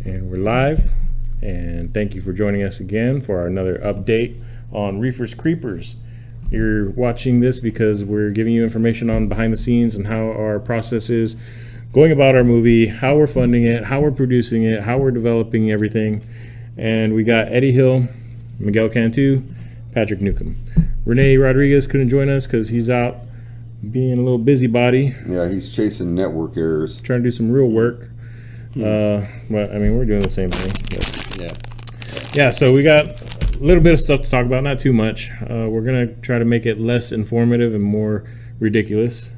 And we're live, and thank you for joining us again for another update on Reefers Creepers. You're watching this because we're giving you information on behind the scenes and how our process is going about our movie, how we're funding it, how we're producing it, how we're developing everything. And we got Eddie Hill, Miguel Cantu, Patrick Newcomb. Renee Rodriguez couldn't join us because he's out being a little busybody. Yeah, he's chasing network errors. Trying to do some real work. But I mean, we're doing the same thing. Yeah, so we got a little bit of stuff to talk about, not too much. We're going to try to make it less informative and more ridiculous.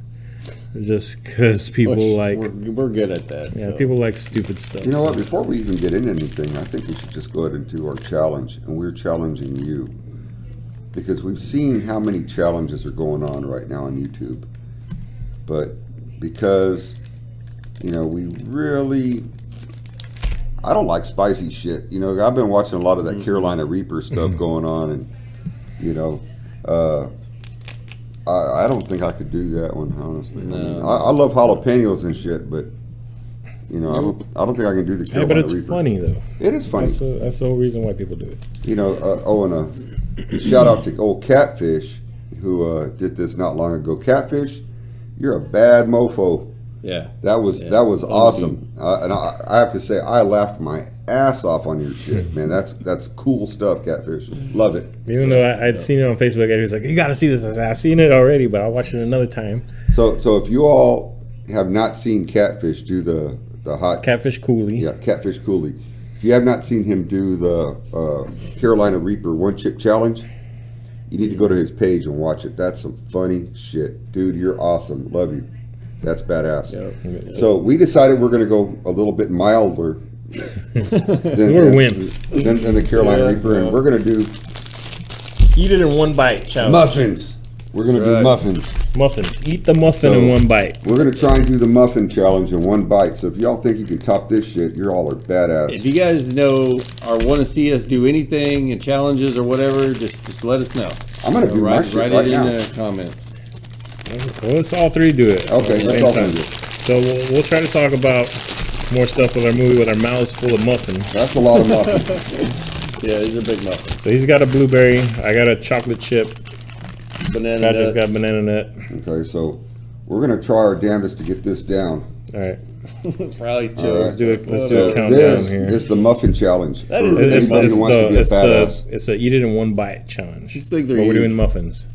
Just because people we're good at that. Yeah, so. People like stupid stuff. You know what? Before we even get into anything, I think we should just go ahead and do our challenge. And we're challenging you. Because we've seen how many challenges are going on right now on YouTube. But because, we really... I don't like spicy shit. I've been watching a lot of that Carolina Reaper stuff going on. And, I don't think I could do that one, honestly. No. I love jalapenos and shit, but... I don't think I can do the Carolina but it's Reaper. funny, though. It is funny. That's the whole reason why people do it. And shout out to old Catfish, who did this not long ago. Catfish, you're a bad mofo. Yeah. That was awesome. And I have to say, I laughed my ass off on your shit, man. That's cool stuff, Catfish. Love it. Even though I'd seen it on Facebook, and he was like, "You got to see this." I said, "I've seen it already, but I'll watch it another time." So if you all have not seen Catfish do the hot Catfish Cooley. Yeah, Catfish Cooley. If you have not seen him do the Carolina Reaper One Chip Challenge, you need to go to his page and watch it. That's some funny shit. Dude, you're awesome. Love you. That's badass. Yep. So we decided we're going to go a little bit milder We're wimps. than the Carolina Reaper, and we're going to do Eat it in one bite challenge. muffins. We're going to do muffins. Muffins. Eat the muffin in one bite. We're going to try and do the muffin challenge in one bite. So if y'all think you can top this shit, you all are badass. If you guys know or want to see us do anything and challenges or whatever, just let us know. I'm going to do my shit write right it now. in the comments. Well, let's all three do it. Okay, let's all do it. So we'll try to talk about more stuff with our movie with our mouths full of muffins. That's a lot of muffins. Yeah, these are big muffins. So he's got a blueberry. I got a chocolate chip. Banana Patrick's nut. got banana nut. Okay, so we're going to try our damnedest to get this down. All right. Probably two. All right. Let's do a So countdown this here. is the muffin challenge. That for is anybody who wants to be a badass. It's a eat it in one bite challenge. These things are But we're huge. doing muffins.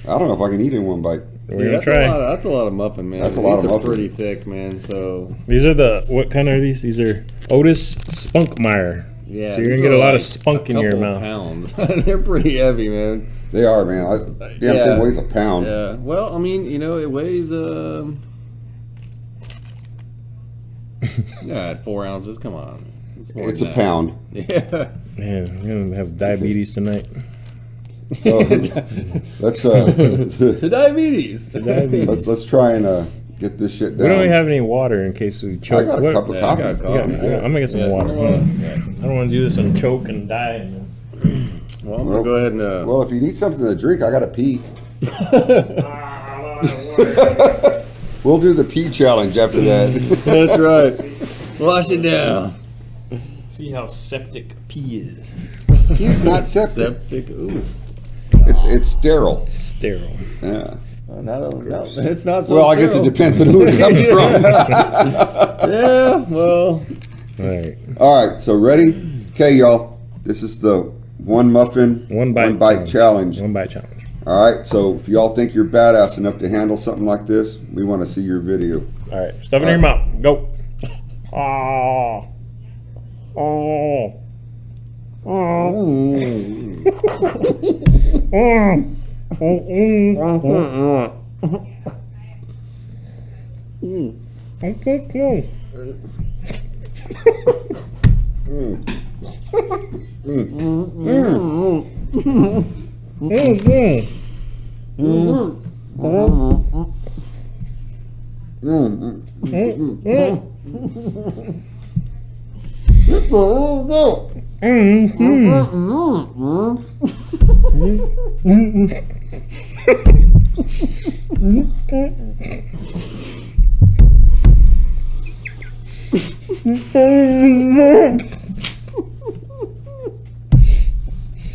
I don't know if I can eat it in one bite. We're Dude, gonna try. that's a lot of muffin, man. That's a lot These of are muffin. pretty thick, man. So These are what kind are these? These are Otis Spunkmeyer. yeah, So you're these gonna get a are lot like of spunk in your couple mouth. Pounds. They're pretty heavy, man. They are, man. Damn thing weighs a pound. Yeah. Well, I mean, it weighs 4 ounces. Come on. more It's than a that. pound. Yeah. Man, we're gonna have diabetes tonight. So let's To diabetes. Diabetes. let's try and get this shit We don't down. even have any water in case we choke. I got a cup of Yeah, I coffee. got coffee. I'm gonna get some Yeah, water. you know what? Yeah. I don't want to do this and choke and die. And then... Well, I'm gonna go ahead and. Well, if you need something to drink, I got to pee. We'll do the pee challenge after that. That's right. Wash it down. See how septic pee is. He's not septic. Oof. It's sterile. Sterile. Yeah. No, it's not so. Well, I guess it sterile. depends on who it comes from. Yeah. Well. All right. All right, so ready? Okay, y'all. This is the one muffin, One bite challenge. One bite challenge. All right, so if y'all think you're badass enough to handle something like this, we want to see your video. All right. Stuff it in your mouth. Go. Oh. Oh. You're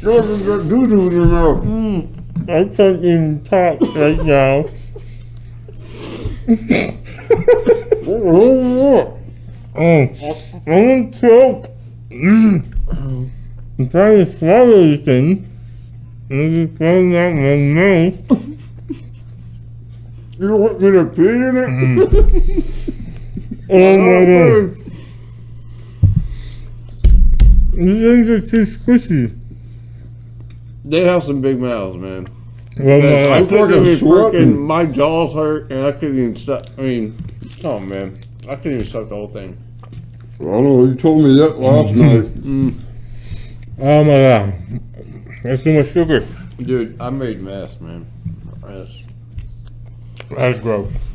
gonna get doo-doo in your mouth. I can't even talk right now. I'm gonna choke. I'm trying to swallow this thing. I'm just throwing out my mouth. You want me to pee in it? Oh my god. These things are too squishy. They have some big mouths, man. Well, I my, couldn't even sweating. freaking, my jaws hurt, and I couldn't even suck. I mean, oh man, I couldn't even suck the whole thing. I don't know. You told me that last night. oh my god. That's too much sugar. Dude, I made mess, man. Mess. That's gross.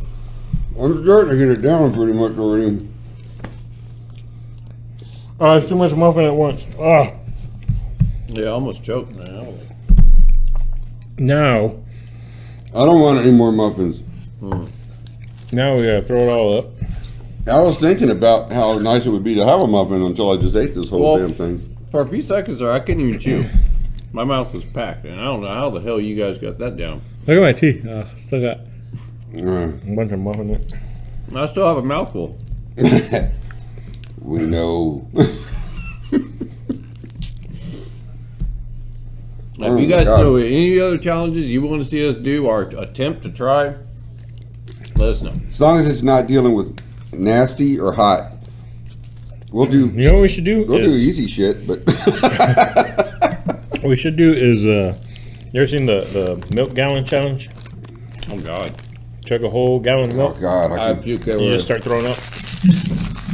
I'm starting to get it down pretty much already. Oh, it's too much muffin at once. Ah. Yeah, I almost choked, man. Now, I don't want any more muffins. now we gotta throw it all up. I was thinking about how nice it would be to have a muffin until I just ate this whole Well- damn thing. For a few seconds there, I couldn't even chew. My mouth was packed, and I don't know how the hell you guys got that down. Look at my teeth. Still got Uh, a bunch of muffin in it. I still have a mouthful. we know. If Oh you my guys God. know any other challenges you want to see us do or attempt to try, let us know. As long as it's not dealing with nasty or hot, we'll do. You know what we should do? We'll do is, easy shit, but What we should do is, you ever seen the milk gallon challenge? Oh God, Chug a whole gallon of oh milk. god, I I can. puke You everywhere. just start throwing up.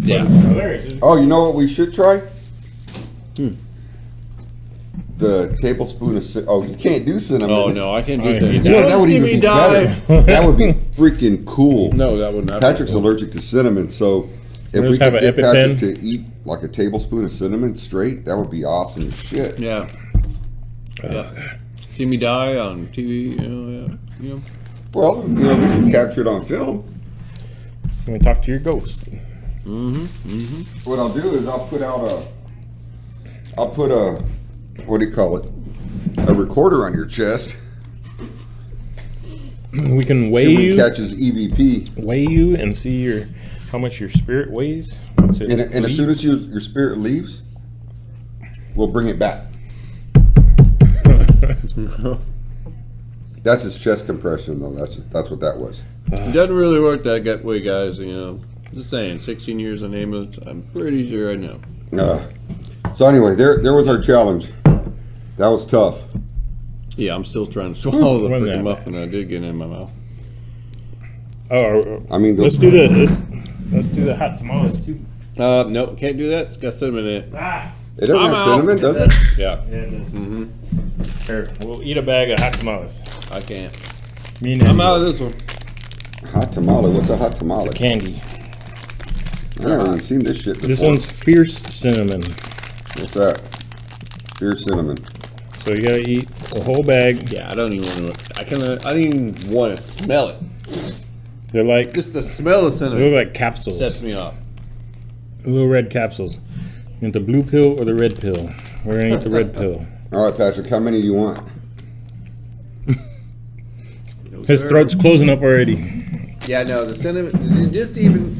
Yeah, Hilarious. Oh, you know what we should try? The tablespoon of oh, you can't do cinnamon. Oh no, I can't do Oh, that. you You know, that would even Give me be die. better. That would be freaking cool. No, that would not. Patrick's allergic to cinnamon, so if We'll we just have could an get Patrick EpiPen. to eat like a tablespoon of cinnamon straight, that would be awesome as shit. Yeah. Yeah. See me die on TV, yeah. Well, you know, we can capture it on film. I'm gonna talk to your ghost. What I'll do is I'll put a, what do you call it? A recorder on your chest. We can weigh See when you, it catches EVP. weigh you, and see how much your spirit weighs. Once it And as leaves. soon as your spirit leaves, we'll bring it back. That's his chest compression, though. That's what that was. It doesn't really work that way, guys. Just saying. 16 years on ambulance. I'm pretty sure I know. So anyway, there was our challenge. That was tough. Yeah, I'm still trying to swallow the Run freaking that. muffin I did get in my mouth. Oh, I mean, let's do let's do the hot tamales too. No, can't do that. It's got cinnamon in it. It doesn't I'm have out. cinnamon, does it? Yeah, Yeah, it is. Here, we'll eat a bag of hot tamales. I can't. Me and I'm Andy. out of this one. Hot tamale. What's a hot tamale? It's a candy. I never even seen this shit before. This one's fierce cinnamon. What's that? Pure cinnamon. So you gotta eat a whole bag. Yeah, I don't even want to. I don't even want to smell it. They're like Just the smell of they cinnamon look like capsules, sets me off. little red capsules. You want the blue pill or the red pill? We're gonna eat the red pill. All right, Patrick. How many do you want? His throat's closing up already. Yeah, no, the cinnamon. Just even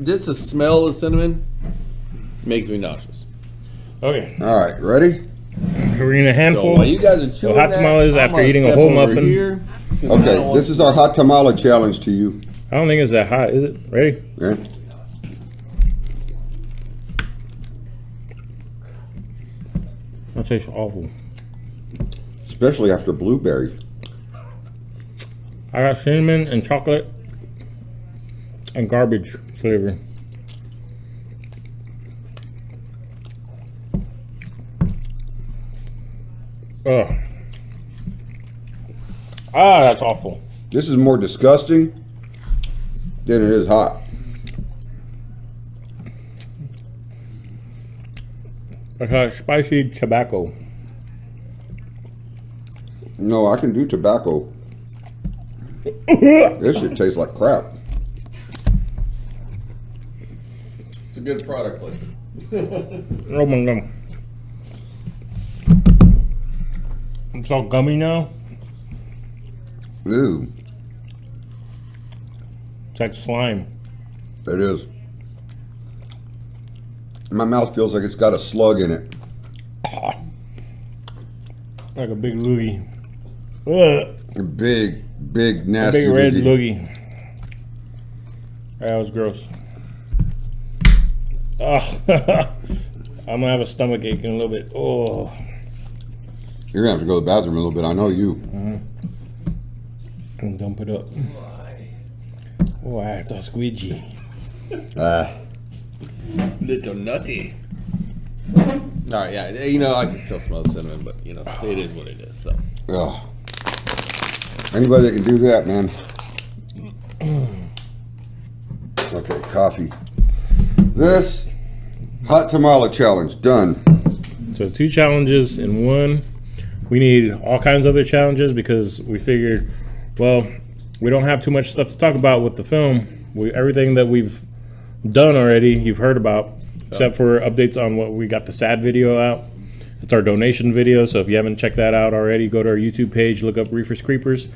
just the smell of cinnamon makes me nauseous. Okay, All right, ready? we're eating a So handful. while you guys are chewing hot that, tamales I'm after gonna eating a step whole over muffin. here, 'cause I Okay, don't want- this is our hot tamale challenge to you. I don't think it's that hot, is it? Ready? Ready? That tastes awful. Especially after blueberry. I got cinnamon and chocolate and garbage flavor. Ugh. That's awful. This is more disgusting than it is hot. Like a spicy tobacco. No, I can do tobacco. This shit tastes like crap. It's a good product placement. Oh my god. It's all gummy now. Ooh, It's like slime. it is. My mouth feels like it's got a slug in it. Like a big loogie. Ugh. A big, A nasty. big red loogie. loogie. That was gross. Ugh. I'm gonna have a stomach ache in a little bit. Oh. You're gonna have to go to the bathroom a little bit. I know you. And dump it up. Why? It's all squeegee. Little nutty. All right, yeah, you know, I can still smell the cinnamon, but you know, it is what it is. So. Ugh. Anybody that can do that, man. Okay, coffee. This hot tamale challenge done. So 2 challenges in one. We need all kinds of other challenges because we figured, well, we don't have too much stuff to talk about with the film. Everything that we've done already, you've heard about, except for updates on what we got the sad video out. It's our donation video, so if you haven't checked that out already, go to our YouTube page, look up Reefers Creepers.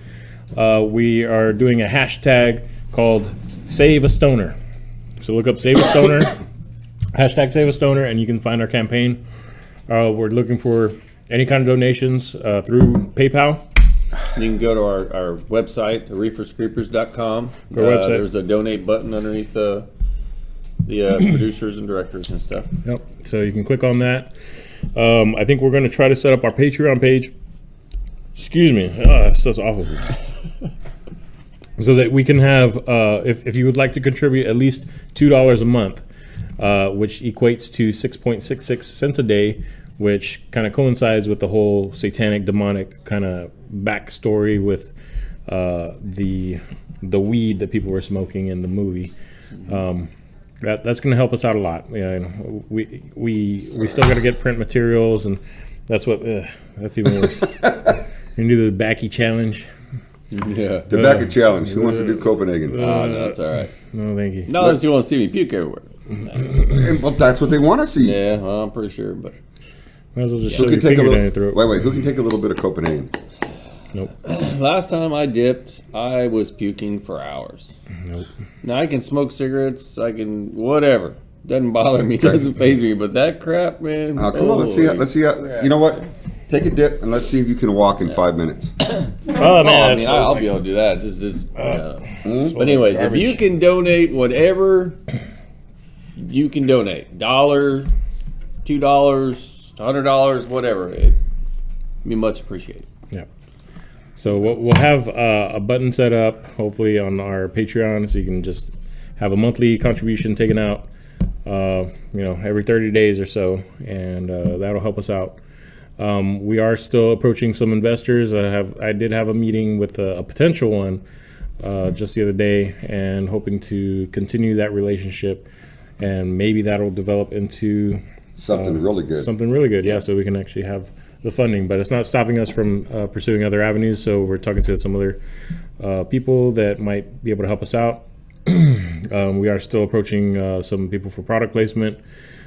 We are doing a hashtag called Save a Stoner. So look up Save a Stoner, hashtag Save a Stoner, and you can find our campaign. We're looking for any kind of donations through PayPal. You can go to our website, reeferscreepers.com. Our website. There's a donate button underneath the producers and directors and stuff. Yep. So you can click on that. I think we're going to try to set up our Patreon page. Excuse me. That's awful. So that we can have, if you would like to contribute at least $2 a month, which equates to 6.66 cents a day, which kind of coincides with the whole satanic, demonic kind of backstory with the weed that people were smoking in the movie. That's going to help us out a lot. Yeah, you know, we still got to get print materials, and that's even worse. You can do the backy challenge. Yeah. Tobacco challenge. Who wants to do Copenhagen? No, that's all right. No, thank you. Not unless you want to see me puke everywhere. Well, that's what they want to see. Yeah, well, I'm pretty sure, but Might as well just Who shove can your take a finger down your little? throat. Wait. Who can take a little bit of Copenhagen? Nope. last time I dipped, I was puking for hours. Nope. Now I can smoke cigarettes, I can whatever. Doesn't bother me, doesn't faze me, but that crap, man. Come on, let's see. Let's see. You know what? Take a dip and let's see if you can walk in 5 minutes. Oh man, I that's mean, I'll be able to do that. But anyways, if garbage. you can donate whatever you can donate, $1, $2, $100, whatever, it'd be much appreciated. Yeah. So we'll have a button set up, hopefully on our Patreon, so you can just have a monthly contribution taken out, every 30 days or so, and that'll help us out. We are still approaching some investors. I did have a meeting with a potential one just the other day, and hoping to continue that relationship, and maybe that'll develop into Something really good. something really good. Yeah, so we can actually have the funding, but it's not stopping us from pursuing other avenues. So we're talking to some other people that might be able to help us out. We are still approaching some people for product placement.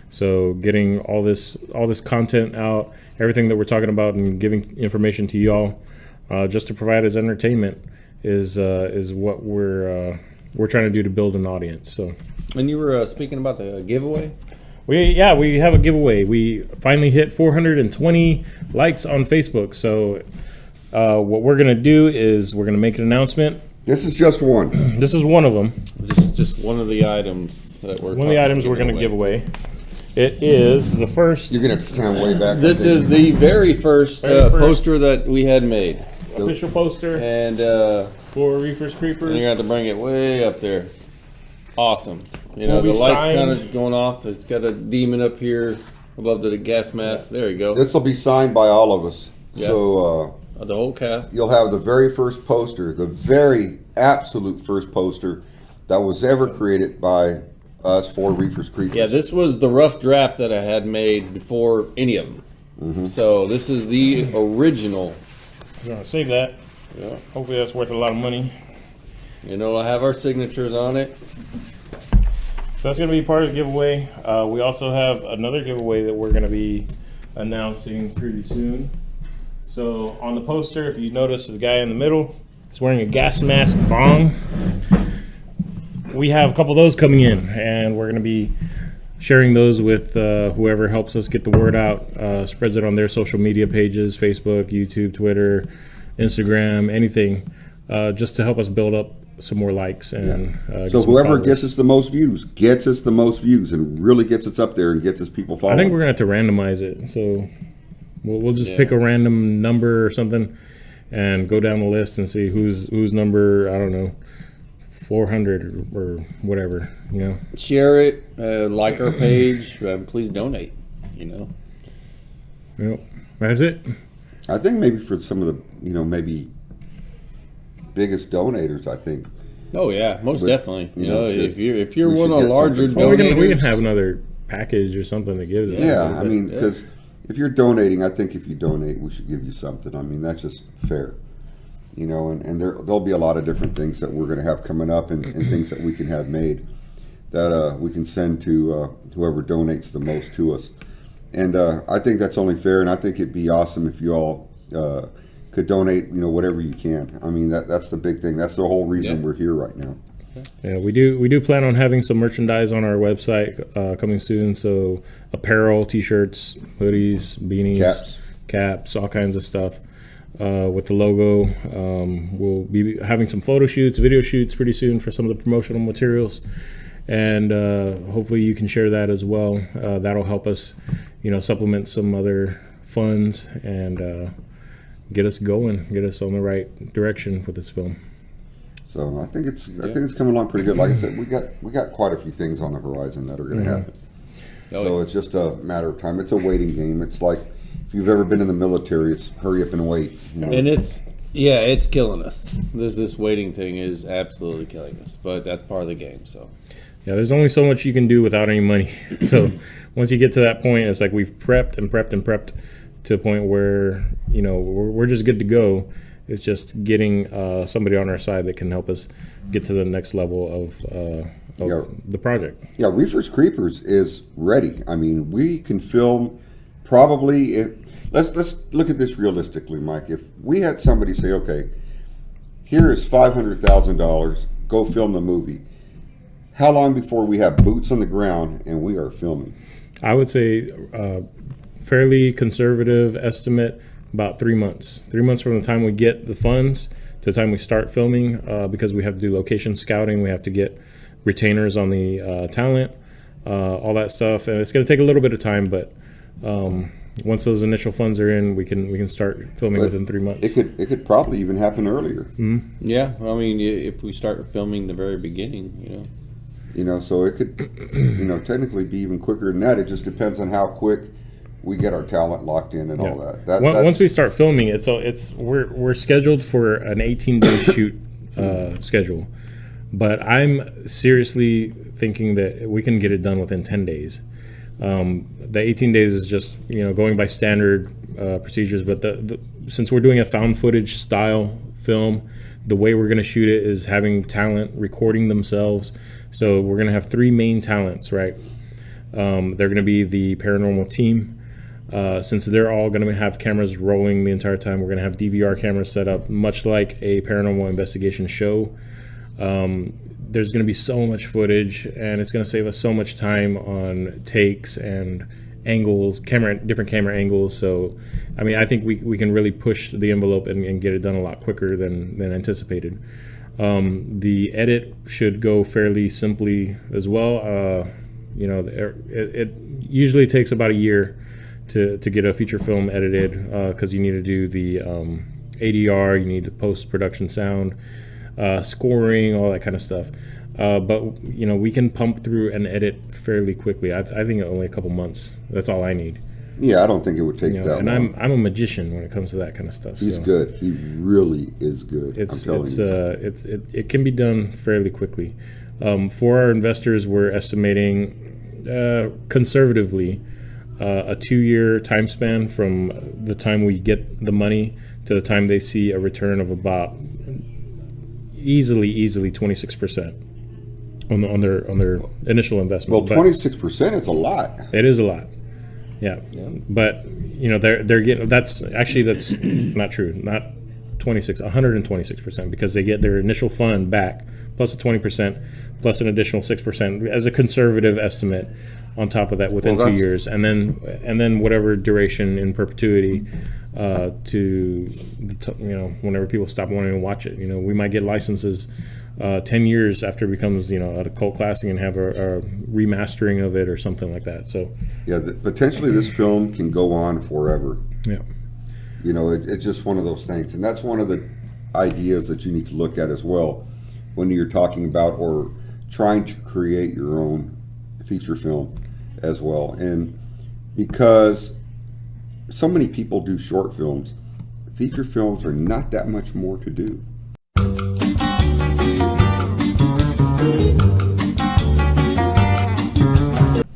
So getting all this content out, everything that we're talking about, and giving information to y'all, just to provide as entertainment, is what we're trying to do to build an audience. So, And you were speaking about the giveaway? we have a giveaway. We finally hit 420 likes on Facebook. So what we're gonna do is we're gonna make an announcement. This is just one. This is one of them. Just one of the items that we're One of the items we're gonna give away. It is the first You're gonna have to stand way back. This is the very first poster that we had made. official poster And for Reefers Creepers. you're going to have to bring it way up there. Awesome. You know, Will the be light's signed. kind of going off. It's got a demon up here above the gas mask. There you go. This will be signed by all of us. Yeah. So The whole cast. you'll have the very first poster, the very absolute first poster that was ever created by us for Reefers Creepers. Yeah, this was the rough draft that I had made before any of them. So this is the original. We're gonna save that. Yeah. Hopefully that's worth a lot of money. You know, I have our signatures on it. So that's going to be part of the giveaway. We also have another giveaway that we're going to be announcing pretty soon. So on the poster, if you notice the guy in the middle, he's wearing a gas mask bong. We have a couple of those coming in, and we're going to be sharing those with whoever helps us get the word out, spreads it on their social media pages, Facebook, YouTube, Twitter, Instagram, anything, just to help us build up some more likes. And so whoever gets us the most views and really gets us up there and gets us people following. I think we're going to have to randomize it. So we'll just pick a random number or something and go down the list and see who's number, I don't know, 400 or whatever, you know. Share it, like our page, please donate, you know. Yep. That's it. I think maybe for some of the, maybe biggest donators, I think. Oh yeah, most definitely. You know, if you're we one should of the get larger something donators, We can have another package or something to give them. Yeah, I mean, because if you're donating, I think if you donate, we should give you something. I mean, that's just fair. You know, and there'll be a lot of different things that we're going to have coming up and things that we can have made that we can send to whoever donates the most to us. And I think that's only fair, and I think it'd be awesome if you all could donate, whatever you can. I mean, that's the big thing. That's the whole reason we're here right now. Yeah, we do plan on having some merchandise on our website coming soon. So apparel, t-shirts, hoodies, beanies, caps, all kinds of stuff. With the logo, we'll be having some photo shoots, video shoots pretty soon for some of the promotional materials, and hopefully you can share that as well. That'll help us, supplement some other funds and get us going, get us on the right direction with this film. So I think it's coming along pretty good. Like I said, we got quite a few things on the horizon that are going to happen. So it's just a matter of time. It's a waiting game. It's like, if you've ever been in the military, it's hurry up and wait. And it's killing us. This waiting thing is absolutely killing us, but that's part of the game. So yeah, there's only so much you can do without any money. So once you get to that point, it's like we've prepped to a point where we're just good to go. It's just getting somebody on our side that can help us get to the next level of the project. Yeah, Reefers Creepers is ready. I mean, we can film. Probably, let's look at this realistically, Mike. If we had somebody say, okay, here is $500,000, go film the movie, how long before we have boots on the ground and we are filming? I would say fairly conservative estimate, about 3 months. 3 months from the time we get the funds to the time we start filming, because we have to do location scouting, we have to get retainers on the talent, all that stuff, and it's going to take a little bit of time, but once those initial funds are in, we can start filming within 3 months. It could probably even happen earlier. Mm-hmm. Yeah, I mean, if we start filming the very beginning, so it could, technically be even quicker than that. It just depends on how quick we get our talent locked in and all that. Once we start filming, we're scheduled for an 18-day shoot schedule, but I'm seriously thinking that we can get it done within 10 days. The 18 days is just going by standard procedures, but since we're doing a found footage style film, the way we're going to shoot it is having talent recording themselves. So we're going to have 3 main talents, right? They're going to be the paranormal team. Since they're all going to have cameras rolling the entire time, we're going to have DVR cameras set up, much like a paranormal investigation show. There's going to be so much footage, and it's going to save us so much time on takes and angles, different camera angles. So, I mean, I think we can really push the envelope and get it done a lot quicker than anticipated. The edit should go fairly simply as well. It usually takes about a year to get a feature film edited, because you need to do the ADR, you need to post-production sound, scoring, all that kind of stuff. But we can pump through and edit fairly quickly. I think only a couple months. That's all I need. Yeah, I don't think it would take that and long. I'm a magician when it comes to that kind of stuff. He's good. He really is good. I'm telling you. It can be done fairly quickly. For our investors, we're estimating conservatively a 2-year time span from the time we get the money to the time they see a return of about easily 26%. on their initial investment. Well, 26% is a lot. It is a lot. Yeah. But they're getting that's not true. Not 126%, because they get their initial fund back plus a 20% plus an additional 6% as a conservative estimate on top of that within 2 years, and then whatever duration in perpetuity to whenever people stop wanting to watch it. We might get licenses 10 years after it becomes a cult classic and have a remastering of it or something like that. So yeah, potentially this film can go on forever. Yeah. It's just one of those things, and that's one of the ideas that you need to look at as well when you're talking about or trying to create your own feature film as well. And because so many people do short films, feature films are not that much more to do.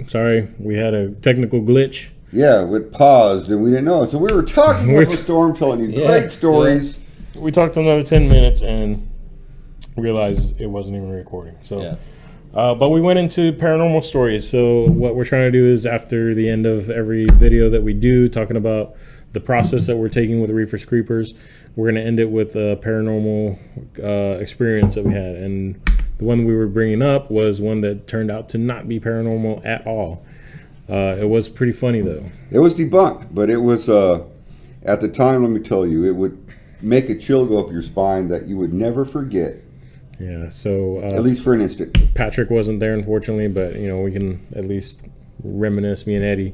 Sorry, we had a technical glitch. Yeah, it paused and we didn't know. So we were talking about the storm, telling you great stories. Yeah. We talked another 10 minutes and realized it wasn't even recording. So, but we went into paranormal stories. So what we're trying to do is, after the end of every video that we do, talking about the process that we're taking with Reefers Creepers, we're going to end it with a paranormal experience that we had. And the one we were bringing up was one that turned out to not be paranormal at all. It was pretty funny, though. It was debunked, but it was, at the time, let me tell you, it would make a chill go up your spine that you would never forget. Yeah, so... at least for an instant. Patrick wasn't there, unfortunately, but, we can at least reminisce, me and Eddie.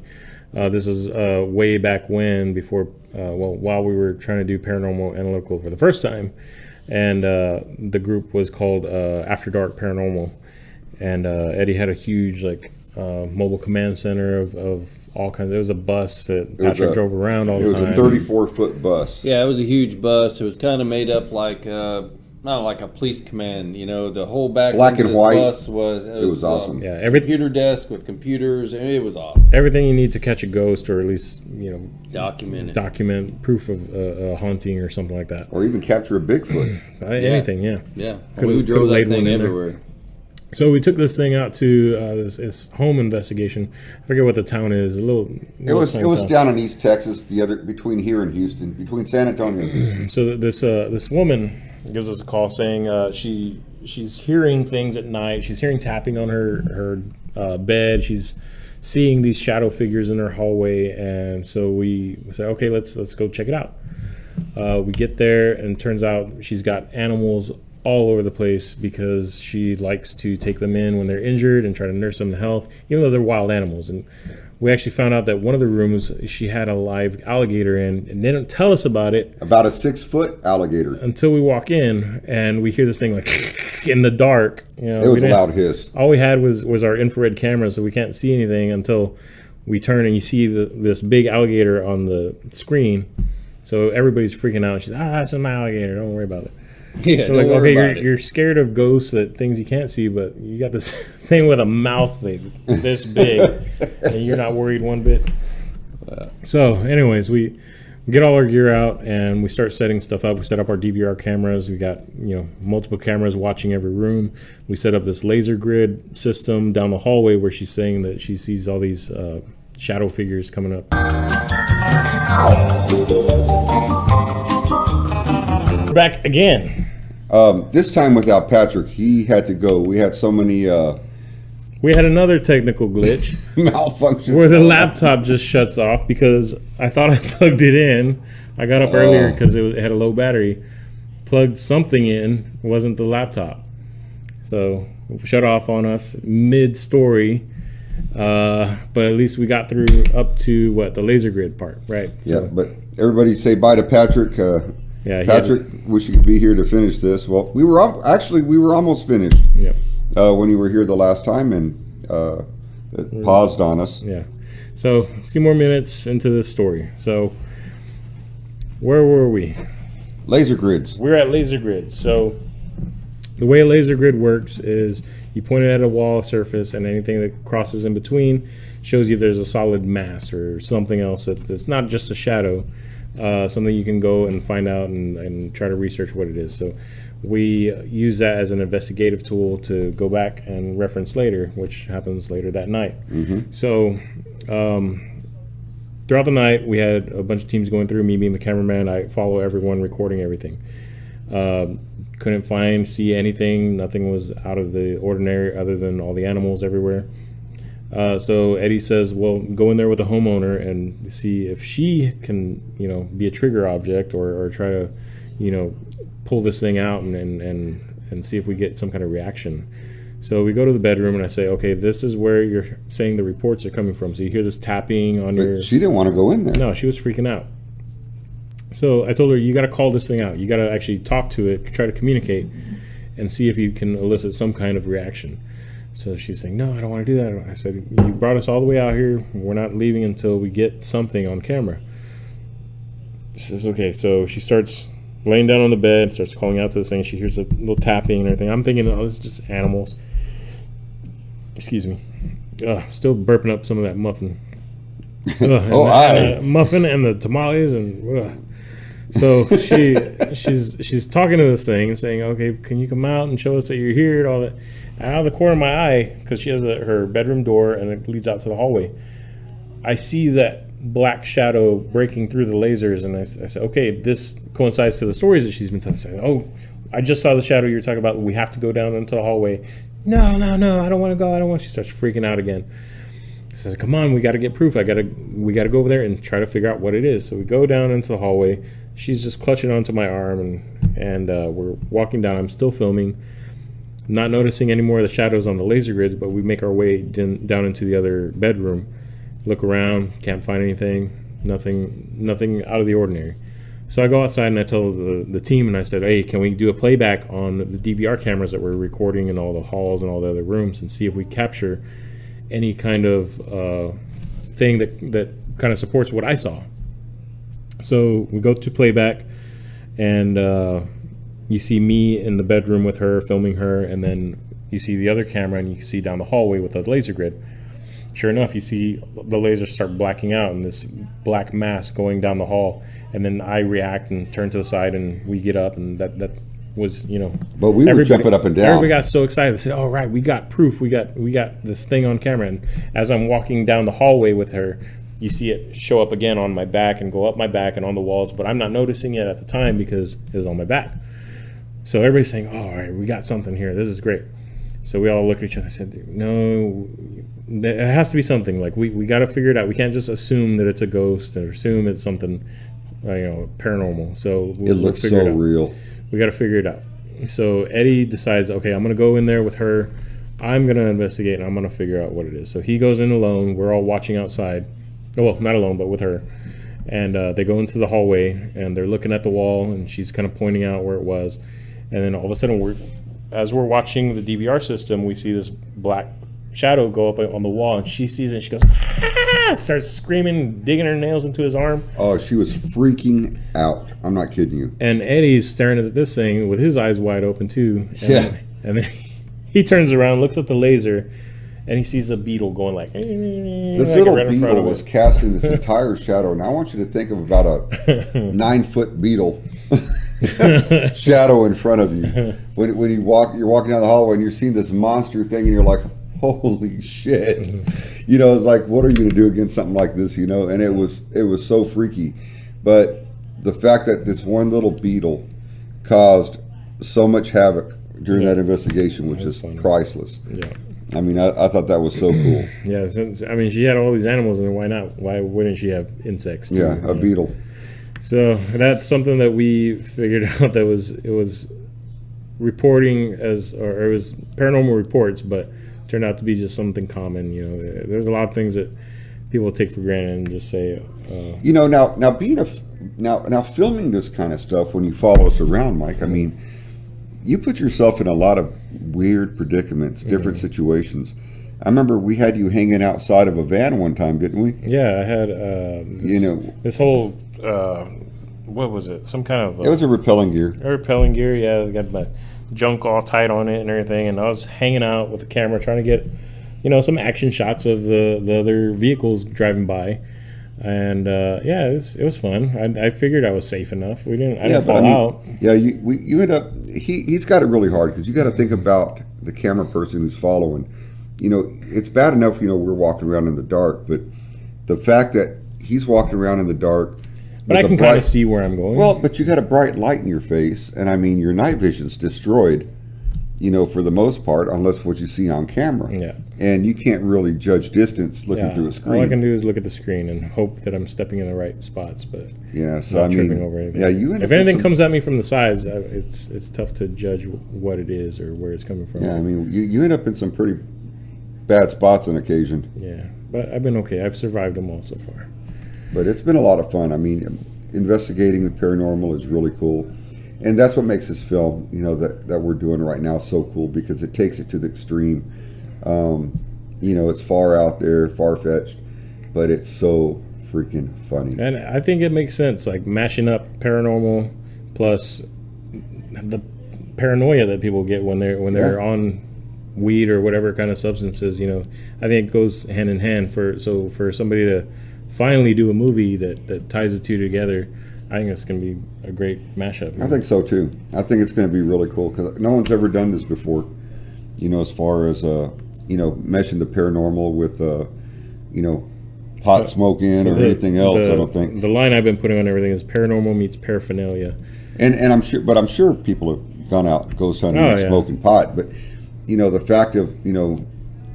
This is way back when, before, while we were trying to do Paranormal Analytical for the first time. And the group was called After Dark Paranormal. And Eddie had a huge, mobile command center of all kinds. There was a bus that Patrick drove around all the time. It was a 34-foot bus. Yeah, it was a huge bus. It was kind of made up like not like a police command. The whole back black and white bus was awesome. Yeah, computer desk with computers. It was awesome. Everything you need to catch a ghost, or at least document proof of a haunting or something like that, or even capture a Bigfoot. Anything. Yeah. We drove that thing everywhere. So we took this thing out to this home investigation. I forget what the town is. It was down in East Texas, between here and Houston, between San Antonio and Houston. So this woman gives us a call saying she's hearing things at night. She's hearing tapping on her bed. She's seeing these shadow figures in her hallway, and so we say, okay, let's go check it out. We get there, and it turns out she's got animals all over the place because she likes to take them in when they're injured and try to nurse them to health, even though they're wild animals. And we actually found out that one of the rooms she had a live alligator in, and they didn't tell us about it. About a 6-foot alligator. Until we walk in and we hear this thing in the dark. It was a loud hiss. All we had was our infrared camera, so we can't see anything until we turn and you see this big alligator on the screen. So everybody's freaking out. She's that's an alligator. Don't worry about it. Yeah, so you're scared of ghosts, that things you can't see, but you got this thing with a mouth this big, and you're not worried one bit. So, anyways, we get all our gear out and we start setting stuff up. We set up our DVR cameras. We got multiple cameras watching every room. We set up this laser grid system down the hallway where she's saying that she sees all these shadow figures coming up. We're back again. This time without Patrick. He had to go. We had so many we had another technical glitch malfunction where the laptop just shuts off because I thought I plugged it in. I got up earlier because it had a low battery. Plugged something in. It wasn't the laptop. So it shut off on us mid-story. But at least we got through up to the laser grid part, right? So, but everybody say bye to Patrick. Patrick, wish you could be here to finish this. Well, we were almost finished. Yep. When you were here the last time, and it paused on us. Yeah. So a few more minutes into this story. So where were we? Laser grids. We're at laser grids. So the way a laser grid works is you point it at a wall surface, and anything that crosses in between shows you there's a solid mass or something else that's not just a shadow. Something you can go and find out and try to research what it is. So we use that as an investigative tool to go back and reference later, which happens later that night. So throughout the night, we had a bunch of teams going through, me being the cameraman. I follow everyone, recording everything. Couldn't see anything. Nothing was out of the ordinary other than all the animals everywhere. So Eddie says, well, go in there with the homeowner and see if she can, be a trigger object or try to, pull this thing out and see if we get some kind of reaction. So we go to the bedroom and I say, okay, this is where you're saying the reports are coming from. So you hear this tapping on your... She didn't want to go in there. No, she was freaking out. So I told her, you got to call this thing out. You got to actually talk to it, try to communicate, and see if you can elicit some kind of reaction. So she's saying, no, I don't want to do that. I said, you brought us all the way out here. We're not leaving until we get something on camera. She says, okay. So she starts laying down on the bed, starts calling out to this thing. She hears a little tapping and everything. I'm thinking, oh, this is just animals. Excuse me. Still burping up some of that muffin. Muffin and the tamales and... So she's talking to this thing and saying, okay, can you come out and show us that you're here and all that. And out of the corner of my eye, because she has her bedroom door and it leads out to the hallway, I see that black shadow breaking through the lasers, and I said, okay, this coincides to the stories that she's been telling. Saying, oh, I just saw the shadow you're talking about. We have to go down into the hallway. No, I don't want to go. She starts freaking out again. She says, come on, we got to get proof. We got to go over there and try to figure out what it is. So we go down into the hallway. She's just clutching onto my arm, and we're walking down. I'm still filming, not noticing any more of the shadows on the laser grids, but we make our way down into the other bedroom, look around, can't find anything, nothing out of the ordinary. So I go outside and I tell the team, and I said, hey, can we do a playback on the DVR cameras that we're recording in all the halls and all the other rooms and see if we capture any kind of thing that kind of supports what I saw. So we go to playback, and you see me in the bedroom with her, filming her, and then you see the other camera, and you can see down the hallway with the laser grid. Sure enough, you see the lasers start blacking out and this black mass going down the hall, and then I react and turn to the side, and we get up, and that was, But we were jumping up and down. Everybody got so excited. They said, "All right, we got proof. We got this thing on camera." And as I'm walking down the hallway with her, you see it show up again on my back and go up my back and on the walls, but I'm not noticing it at the time because it was on my back. So everybody's saying, oh, all right, we got something here. This is great. So we all look at each other and said, no, it has to be something. Like, we got to figure it out. We can't just assume that it's a ghost or assume it's something, paranormal. So it looks so real. We got to figure it out. So Eddie decides, okay, I'm going to go in there with her. I'm going to investigate, and I'm going to figure out what it is. So he goes in alone. We're all watching outside. Well, not alone, but with her. And they go into the hallway, and they're looking at the wall, and she's kind of pointing out where it was. And then all of a sudden, as we're watching the DVR system, we see this black shadow go up on the wall, and she sees it, and she goes, ah! Starts screaming, digging her nails into his arm. Oh, she was freaking out. I'm not kidding you. And Eddie's staring at this thing with his eyes wide open, too. And then he turns around, looks at the laser, and he sees a beetle going like... This little beetle was casting this entire shadow. And I want you to think of about a 9-foot beetle shadow in front of you. When you're walking down the hallway and you're seeing this monster thing, and you're like, holy shit. It's like, what are you going to do against something like this, And it was so freaky. But the fact that this one little beetle caused so much havoc during that investigation, which is priceless. Yeah. I mean, I thought that was so cool. Yeah, I mean, she had all these animals, and why not? Why wouldn't she have insects too? Yeah, a beetle. So that's something that we figured out that it was reporting it was paranormal reports, but turned out to be just something common. There's a lot of things that people take for granted and just say. Now filming this kind of stuff when you follow us around, Mike. I mean, you put yourself in a lot of weird predicaments, different situations. I remember we had you hanging outside of a van one time, didn't we? Yeah, I had this whole what was it? Some kind of it was a repelling gear. Repelling gear, yeah. I got my junk all tight on it and everything, and I was hanging out with the camera trying to get some action shots of the other vehicles driving by. And yeah, it was fun. I figured I was safe enough. I didn't but fall out. Yeah, you end up. He's got it really hard because you got to think about the camera person who's following. You know, it's bad enough. You know, we're walking around in the dark, but the fact that he's walking around in the dark. But I can kind of see where I'm going. Well, but you got a bright light in your face, and I mean, your night vision's destroyed. You know, for the most part, unless what you see on camera. Yeah. And you can't really judge distance looking through a screen. All I can do is look at the screen and hope that I'm stepping in the right spots, but yeah, so not I mean, tripping over anything. yeah, if anything comes at me from the sides, it's tough to judge what it is or where it's coming from. Yeah, I mean, you end up in some pretty bad spots on occasion. Yeah, but I've been okay. I've survived them all so far. But it's been a lot of fun. I mean, investigating the paranormal is really cool. And that's what makes this film, you know, that we're doing right now so cool, because it takes it to the extreme. You know, it's far out there, far-fetched, but it's so freaking funny. And I think it makes sense, like mashing up paranormal plus the paranoia that people get when they're on weed or whatever kind of substances. You know, I think it goes hand in hand. For somebody to finally do a movie that ties the two together, I think it's going to be a great mashup. I think so too. I think it's going to be really cool because no one's ever done this before. You know, as far as you know, meshing the paranormal with you know, pot smoking or anything else. I don't think the line I've been putting on everything is paranormal meets paraphernalia. And I'm sure people have gone out ghost hunting and smoking pot, but you know, the fact of, you know,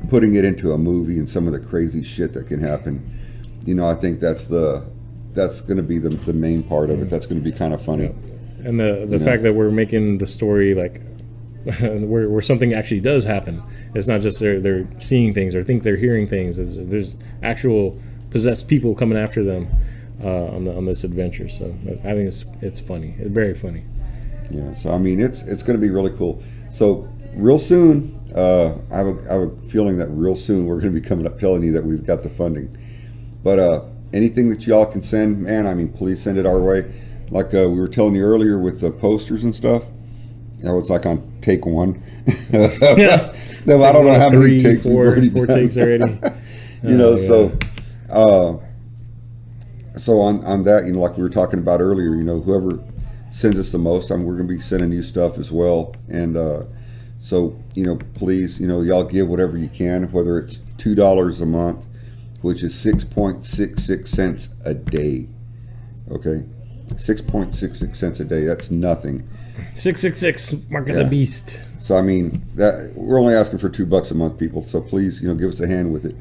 putting it into a movie and some of the crazy shit that can happen, you know, I think that's going to be the main part of it. That's going to be kind of funny. And the fact that we're making the story like where something actually does happen. It's not just they're seeing things or think they're hearing things. There's actual possessed people coming after them on this adventure. So I think it's funny. It's very funny. Yeah. So I mean, it's going to be really cool. So real soon, I have a feeling that real soon we're going to be coming up telling you that we've got the funding. But anything that y'all can send, man, I mean, please send it our way. Like we were telling you earlier with the posters and stuff, that was like on take one. I don't know how many takes four takes already. You know, so on that, you know, like we were talking about earlier, you know, whoever sends us the most, we're going to be sending you stuff as well. And so, you know, please, you know, y'all give whatever you can, whether it's $2 a month, which is 6.66 cents a day. Okay, 6.66 cents a day. That's nothing. 666, mark of the beast. So I mean, that we're only asking for $2 a month, people. So please, you know, give us a hand with it.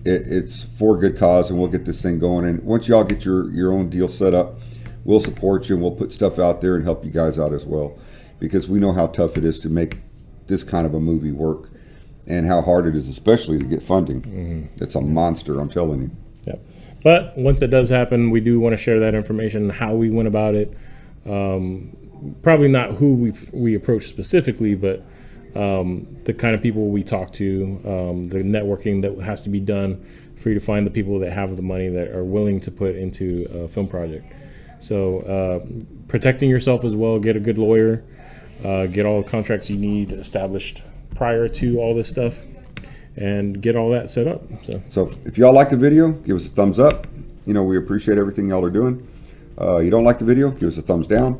It's for a good cause, and we'll get this thing going. And once y'all get your own deal set up, we'll support you and we'll put stuff out there and help you guys out as well, because we know how tough it is to make this kind of a movie work, and how hard it is, especially to get funding. Mm-hmm. It's a monster, I'm telling you. Yep. But once it does happen, we do want to share that information, how we went about it. Probably not who we approach specifically, but the kind of people we talk to, the networking that has to be done for you to find the people that have the money that are willing to put into a film project. So protecting yourself as well, get a good lawyer, get all the contracts you need established prior to all this stuff, and get all that set up. So if y'all like the video, give us a thumbs up. You know, we appreciate everything y'all are doing. You don't like the video, give us a thumbs down.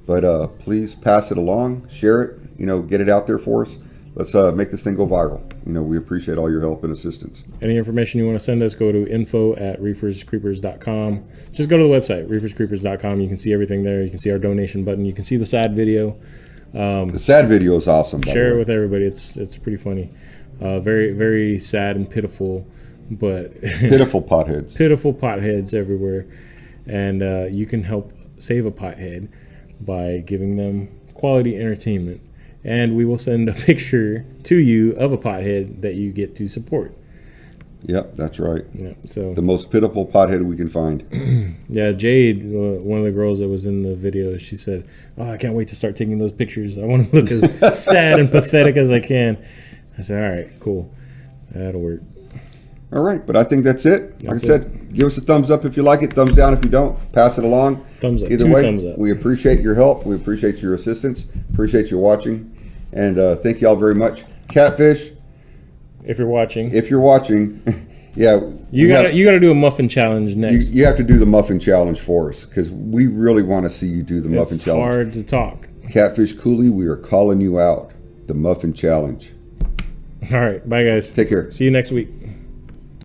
But please pass it along, share it, you know, get it out there for us. Let's make this thing go viral. You know, we appreciate all your help and assistance. Any information you want to send us, go to info@reeferscreepers.com. Just go to the website, reeferscreepers.com. You can see everything there. You can see our donation button. You can see the sad video. The sad video is awesome. Share it with everybody. It's pretty funny. Very, very sad and pitiful, but pitiful potheads. Pitiful potheads everywhere. And you can help save a pothead by giving them quality entertainment, and we will send a picture to you of a pothead that you get to support. Yep, that's right. Yeah, so the most pitiful pothead we can find. Yeah, Jade, one of the girls that was in the video, she said, "Oh, I can't wait to start taking those pictures. I want to look as sad and pathetic as I can." I said, "All right, cool, that'll work." All right, but I think that's it. Like I said, give us a thumbs up if you like it, thumbs down if you don't. Pass it along. Thumbs up. Either way, thumbs up. We appreciate your help. We appreciate your assistance. Appreciate you watching. And thank you all very much. Catfish. If you're watching. Yeah, You gotta do a muffin challenge next. you have to do the muffin challenge for us because we really want to see you do the muffin It's challenge. hard to talk. Catfish Cooley, we are calling you out. The muffin challenge. All right, bye guys. Take care. See you next week.